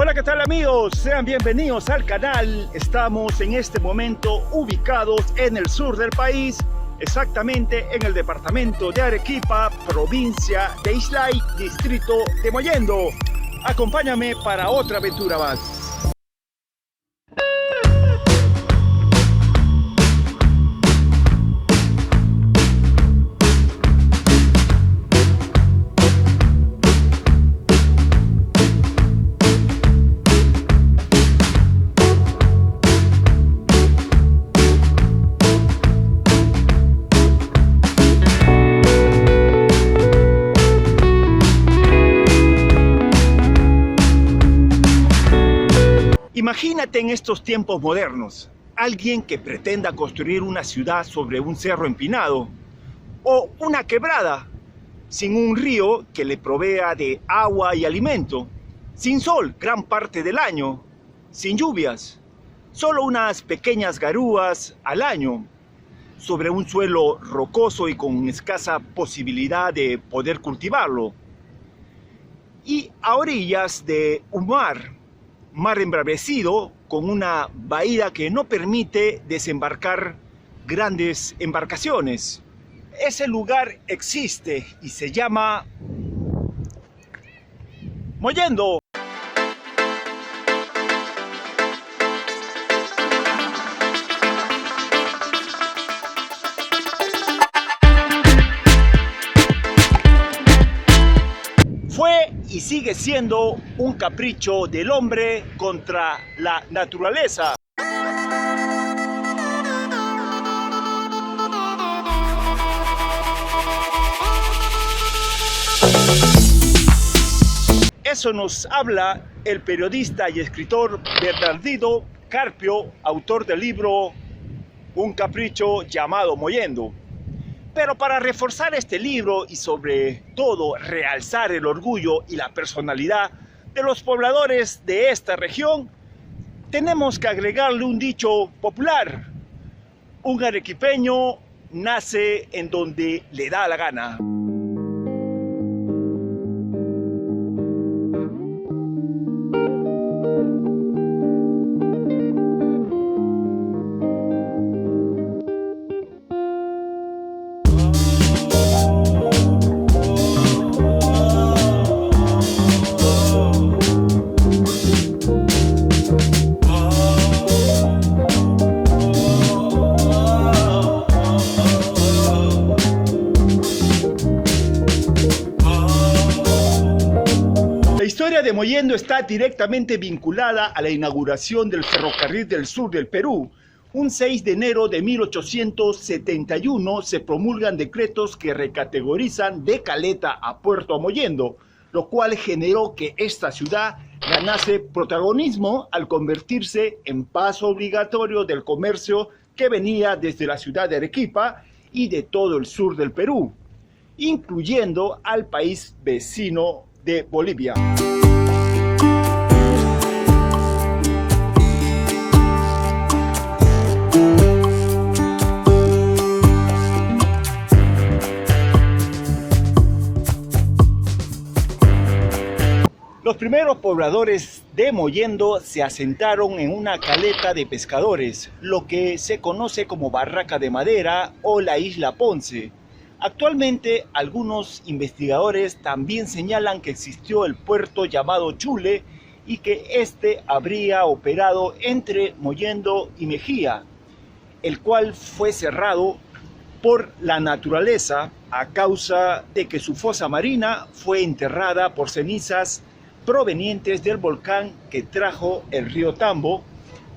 Hola, ¿qué tal amigos? Sean bienvenidos al canal. Estamos en este momento ubicados en el sur del país, exactamente en el departamento de Arequipa, provincia de Islay, distrito de Mollendo. Acompáñame para otra aventura más. Imagínate en estos tiempos modernos, alguien que pretenda construir una ciudad sobre un cerro empinado o una quebrada, sin un río que le provea de agua y alimento, sin sol gran parte del año, sin lluvias, solo unas pequeñas garúas al año, sobre un suelo rocoso y con escasa posibilidad de poder cultivarlo, y a orillas de un mar embravecido con una bahía que no permite desembarcar grandes embarcaciones. Ese lugar existe y se llama Mollendo. Fue y sigue siendo un capricho del hombre contra la naturaleza. Eso nos habla el periodista y escritor Bernardino Carpio, autor del libro Un capricho llamado Mollendo. Pero para reforzar este libro y sobre todo realzar el orgullo y la personalidad de los pobladores de esta región, tenemos que agregarle un dicho popular: un arequipeño nace en donde le da la gana. La historia de Mollendo está directamente vinculada a la inauguración del Ferrocarril del Sur del Perú. Un 6 de enero de 1871 se promulgan decretos que recategorizan de Caleta a Puerto Mollendo, lo cual generó que esta ciudad ganase protagonismo al convertirse en paso obligatorio del comercio que venía desde la ciudad de Arequipa y de todo el sur del Perú, incluyendo al país vecino de Bolivia. Los primeros pobladores de Mollendo se asentaron en una caleta de pescadores, lo que se conoce como Barraca de Madera o la Isla Ponce. Actualmente, algunos investigadores también señalan que existió el puerto llamado Chule y que este habría operado entre Mollendo y Mejía, el cual fue cerrado por la naturaleza a causa de que su fosa marina fue enterrada por cenizas provenientes del volcán que trajo el río Tambo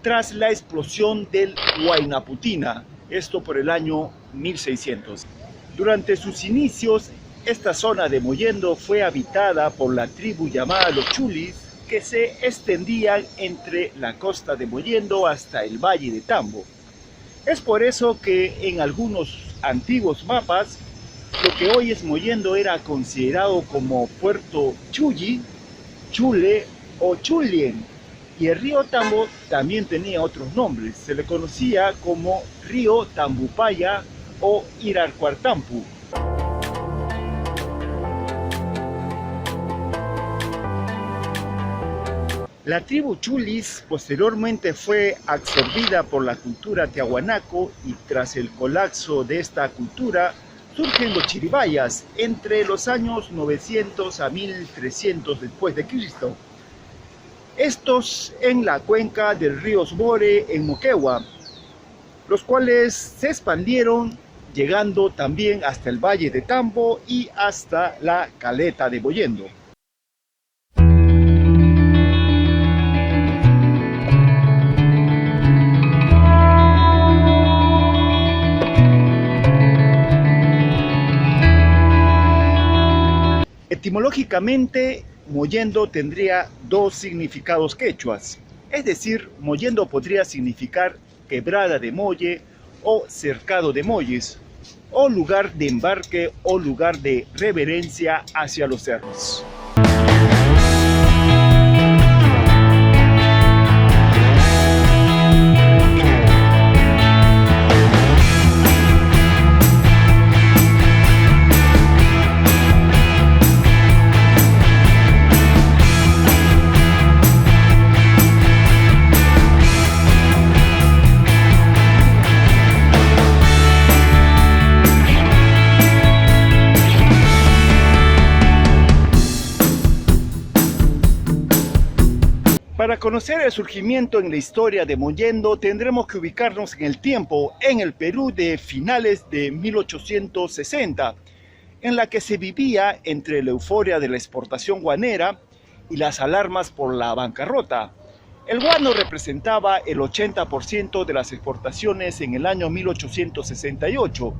tras la explosión del Huayna Putina, esto por el año 1600. Durante sus inicios, esta zona de Mollendo fue habitada por la tribu llamada los Chulis, que se extendían entre la costa de Mollendo hasta el valle de Tambo. Es por eso que en algunos antiguos mapas, lo que hoy es Mollendo era considerado como Puerto Chulli, Chule o Chulien, y el río Tambo también tenía otros nombres. Se le conocía como río Tambupaya o Irarcuartampu. La tribu Chulis posteriormente fue absorbida por la cultura tiahuanaco y tras el colapso de esta cultura surgen los chiribayas entre los años 900 a 1300 después de Cristo. Estos en la cuenca del río Sbore en Moquegua, los cuales se expandieron llegando también hasta el Valle de Tambo y hasta la Caleta de Mollendo. Etimológicamente, Mollendo tendría dos significados quechuas, es decir, Mollendo podría significar quebrada de Molle o cercado de Molles, o lugar de embarque o lugar de reverencia hacia los cerros. Para conocer el surgimiento en la historia de Mollendo tendremos que ubicarnos en el tiempo, en el Perú de finales de 1860, en la que se vivía entre la euforia de la exportación guanera y las alarmas por la bancarrota. El guano representaba el 80% de las exportaciones en el año 1868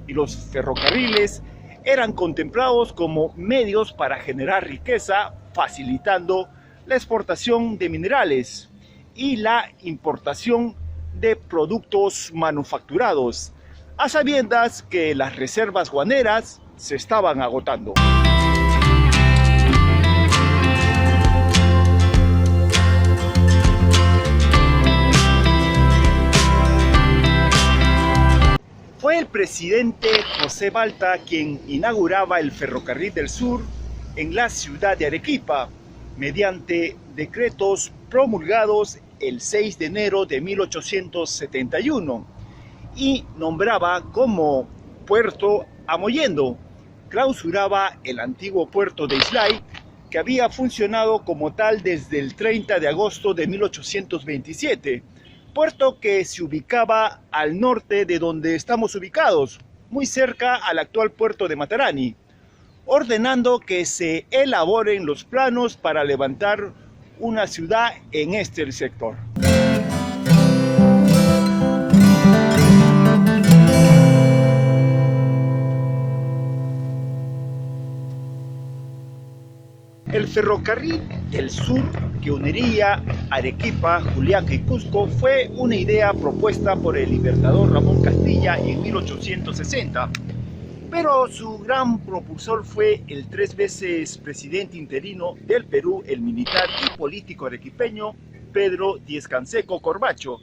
y los ferrocarriles eran contemplados como medios para generar riqueza, facilitando la exportación de minerales y la importación de productos manufacturados, a sabiendas que las reservas guaneras se estaban agotando. Fue el presidente José Balta quien inauguraba el Ferrocarril del Sur en la ciudad de Arequipa, mediante decretos promulgados el 6 de enero de 1871 y nombraba como puerto a Mollendo. Clausuraba el antiguo puerto de Islay, que había funcionado como tal desde el 30 de agosto de 1827, puerto que se ubicaba al norte de donde estamos ubicados, muy cerca al actual puerto de Matarani, ordenando que se elaboren los planos para levantar una ciudad en este sector. El ferrocarril del sur que uniría Arequipa, Juliaca y Cusco fue una idea propuesta por el libertador Ramón Castilla en 1860. Pero su gran propulsor fue el 3 veces presidente interino del Perú, el militar y político arequipeño Pedro Díez-Canseco Corbacho,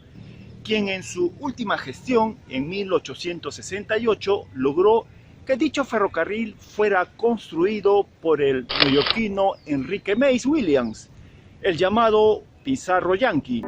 quien en su última gestión, en 1868, logró que dicho ferrocarril fuera construido por el neoyorquino Enrique Mays Williams, el llamado Pizarro Yankee.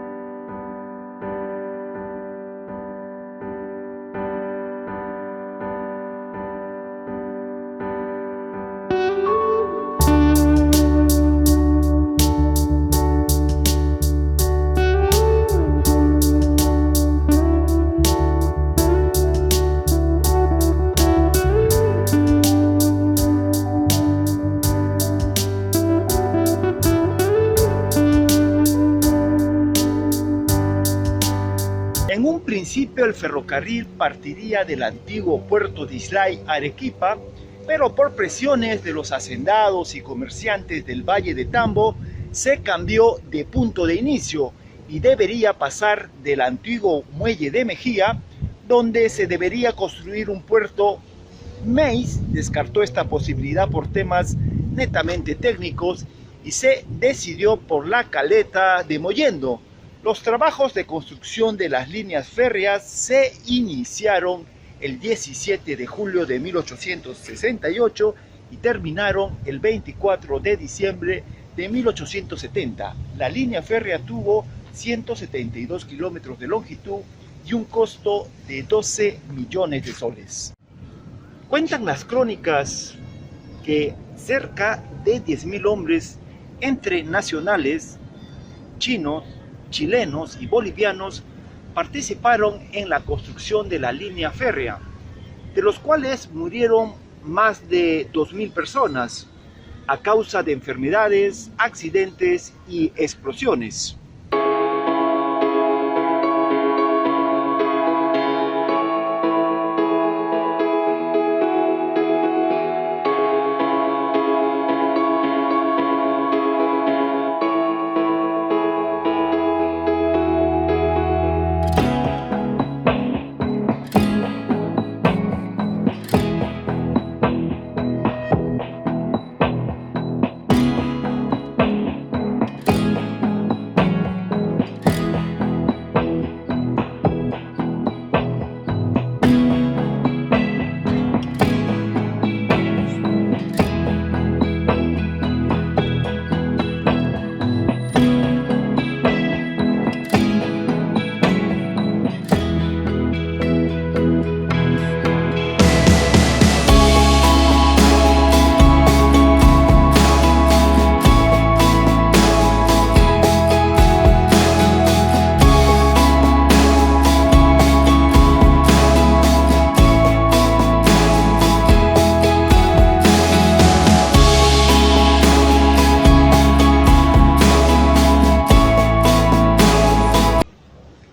En un principio el ferrocarril partiría del antiguo puerto de Islay a Arequipa, pero por presiones de los hacendados y comerciantes del Valle de Tambo se cambió de punto de inicio y debería pasar del antiguo muelle de Mejía, donde se debería construir un puerto. Mays descartó esta posibilidad por temas netamente técnicos y se decidió por la Caleta de Mollendo. Los trabajos de construcción de las líneas férreas se iniciaron el 17 de julio de 1868 y terminaron el 24 de diciembre de 1870. La línea férrea tuvo 172 kilómetros de longitud y un costo de 12 millones de soles. Cuentan las crónicas que cerca de 10.000 hombres entre nacionales, chinos, chilenos y bolivianos participaron en la construcción de la línea férrea, de los cuales murieron más de 2.000 personas a causa de enfermedades, accidentes y explosiones.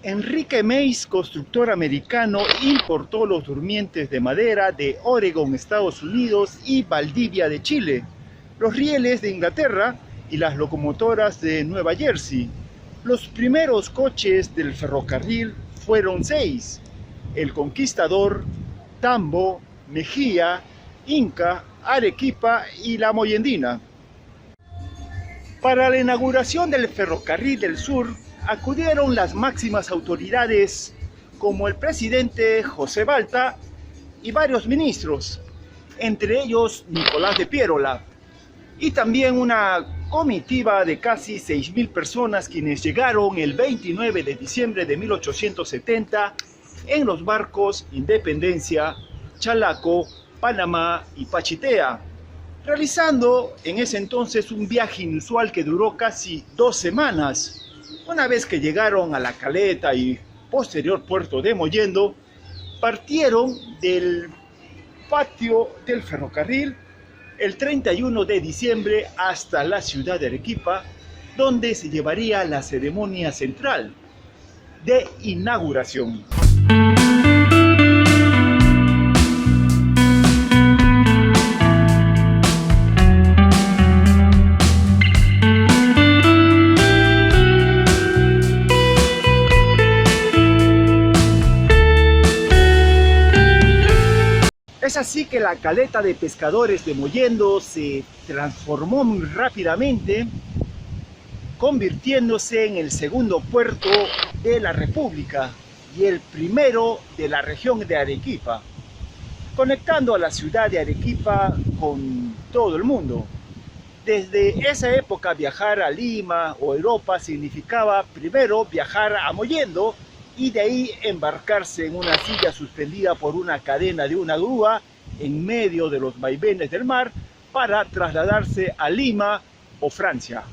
Enrique Mays, constructor americano, importó los durmientes de madera de Oregon, Estados Unidos y Valdivia de Chile, los rieles de Inglaterra y las locomotoras de Nueva Jersey. Los primeros coches del ferrocarril fueron 6: el Conquistador, Tambo, Mejía, Inca, Arequipa y la Moyendina. Para la inauguración del Ferrocarril del Sur acudieron las máximas autoridades como el presidente José Balta y varios ministros, entre ellos Nicolás de Piérola, y también una comitiva de casi 6.000 personas quienes llegaron el 29 de diciembre de 1870 en los barcos Independencia, Chalaco, Panamá y Pachitea, realizando en ese entonces un viaje inusual que duró casi 2 semanas. Una vez que llegaron a La Caleta y posterior puerto de Mollendo, partieron del patio del ferrocarril el 31 de diciembre hasta la ciudad de Arequipa, donde se llevaría la ceremonia central de inauguración. Es así que la caleta de pescadores de Mollendo se transformó muy rápidamente, convirtiéndose en el segundo puerto de la República y el primero de la región de Arequipa, conectando a la ciudad de Arequipa con todo el mundo. Desde esa época viajar a Lima o Europa significaba primero viajar a Mollendo y de ahí embarcarse en una silla suspendida por una cadena de una grúa en medio de los vaivenes del mar para trasladarse a Lima o Francia.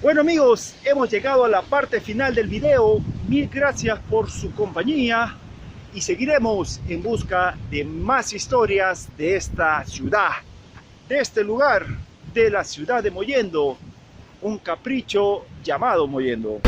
Bueno amigos, hemos llegado a la parte final del video. Mil gracias por su compañía y seguiremos en busca de más historias de esta ciudad, de este lugar, de la ciudad de Mollendo, un capricho llamado Mollendo.